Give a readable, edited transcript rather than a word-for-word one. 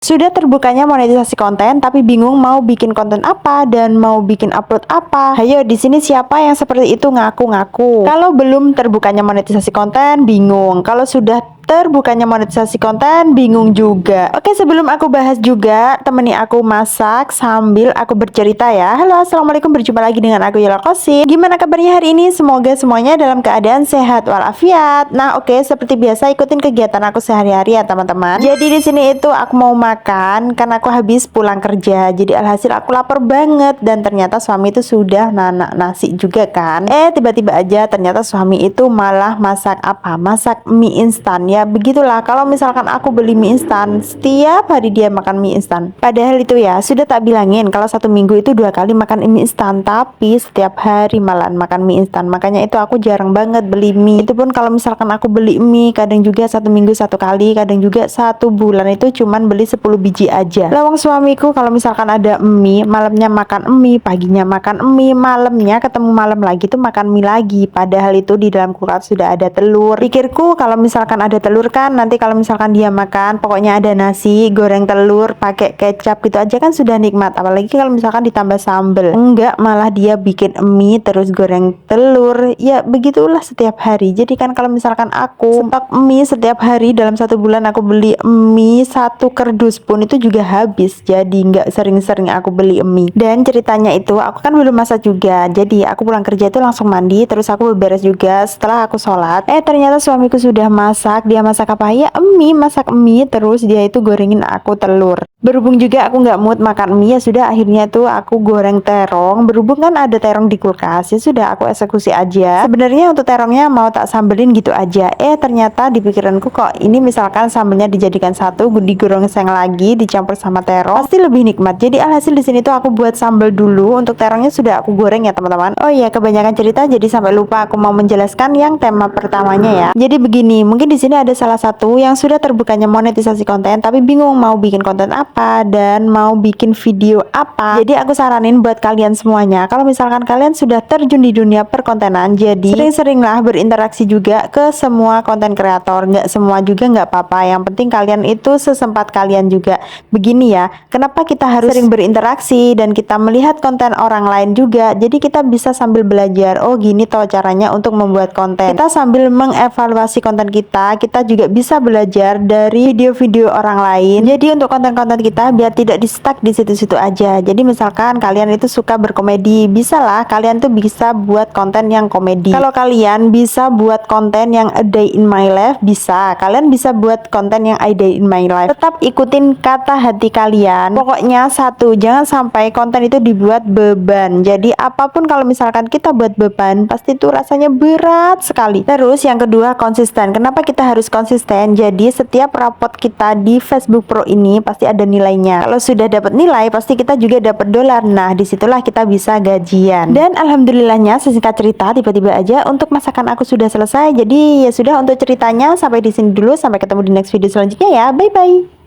Sudah terbukanya monetisasi konten tapi bingung mau bikin konten apa dan mau bikin upload apa. Hayo, di sini siapa yang seperti itu ngaku-ngaku? Kalau belum terbukanya monetisasi konten bingung. Kalau sudah terbukanya monetisasi konten bingung juga. Oke, sebelum aku bahas juga, temani aku masak sambil aku bercerita ya. Halo, assalamualaikum, berjumpa lagi dengan aku Yola Kosin. Gimana kabarnya hari ini? Semoga semuanya dalam keadaan sehat walafiat. Nah, oke, seperti biasa ikutin kegiatan aku sehari-hari ya teman-teman. Jadi di sini itu aku mau makan karena aku habis pulang kerja. Jadi alhasil aku lapar banget dan ternyata suami itu sudah nanak nasi juga kan. Tiba-tiba aja ternyata suami itu malah masak apa? Masak mie instan ya. Begitulah, kalau misalkan aku beli mie instan, setiap hari dia makan mie instan. Padahal itu ya sudah tak bilangin kalau satu minggu itu 2 kali makan mie instan, tapi setiap hari malah makan mie instan. Makanya itu aku jarang banget beli mie. Itu pun kalau misalkan aku beli mie, kadang juga satu minggu 1 kali, kadang juga 1 bulan itu cuman beli 10 biji aja. Lawang suamiku kalau misalkan ada mie, malamnya makan mie, paginya makan mie, malamnya ketemu malam lagi tuh makan mie lagi. Padahal itu di dalam kulkas sudah ada telur. Pikirku kalau misalkan ada telur kan nanti kalau misalkan dia makan pokoknya ada nasi goreng telur pakai kecap gitu aja kan sudah nikmat, apalagi kalau misalkan ditambah sambel. Enggak, malah dia bikin mie terus goreng telur. Ya begitulah setiap hari. Jadi kan kalau misalkan aku stok mie setiap hari dalam 1 bulan aku beli mie 1 kardus pun itu juga habis. Jadi nggak sering-sering aku beli mie. Dan ceritanya itu aku kan belum masak juga, jadi aku pulang kerja itu langsung mandi terus aku beberes juga. Setelah aku sholat ternyata suamiku sudah masak. Dia masak apa ya? Mie, masak mie terus dia itu gorengin aku telur. Berhubung juga aku nggak mood makan mie, ya sudah akhirnya tuh aku goreng terong. Berhubung kan ada terong di kulkas, ya sudah aku eksekusi aja. Sebenarnya untuk terongnya mau tak sambelin gitu aja. Ternyata di pikiranku kok ini misalkan sambelnya dijadikan satu, digorengseng lagi, dicampur sama terong, pasti lebih nikmat. Jadi alhasil di sini tuh aku buat sambel dulu. Untuk terongnya sudah aku goreng ya teman-teman. Oh iya, kebanyakan cerita jadi sampai lupa aku mau menjelaskan yang tema pertamanya ya. Jadi begini, mungkin di sini ada salah satu yang sudah terbukanya monetisasi konten tapi bingung mau bikin konten apa dan mau bikin video apa. Jadi aku saranin buat kalian semuanya, kalau misalkan kalian sudah terjun di dunia perkontenan, jadi sering-seringlah berinteraksi juga ke semua konten kreator. Nggak semua juga nggak apa-apa, yang penting kalian itu sesempat kalian juga. Begini ya, kenapa kita harus sering berinteraksi dan kita melihat konten orang lain juga, jadi kita bisa sambil belajar, oh gini toh caranya untuk membuat konten. Kita sambil mengevaluasi konten kita juga bisa belajar dari video-video orang lain. Jadi untuk konten-konten kita biar tidak di stuck di situ-situ aja. Jadi misalkan kalian itu suka berkomedi, bisa lah kalian tuh bisa buat konten yang komedi. Kalau kalian bisa buat konten yang a day in my life, bisa. Kalian bisa buat konten yang a day in my life. Tetap ikutin kata hati kalian. Pokoknya satu, jangan sampai konten itu dibuat beban. Jadi apapun kalau misalkan kita buat beban, pasti itu rasanya berat sekali. Terus yang kedua, konsisten. Kenapa kita harus konsisten? Jadi setiap rapot kita di Facebook Pro ini pasti ada nilainya. Kalau sudah dapat nilai, pasti kita juga dapat dolar. Nah, disitulah kita bisa gajian. Dan alhamdulillahnya, sesingkat cerita, tiba-tiba aja untuk masakan aku sudah selesai. Jadi ya sudah, untuk ceritanya sampai di sini dulu. Sampai ketemu di next video selanjutnya ya. Bye bye.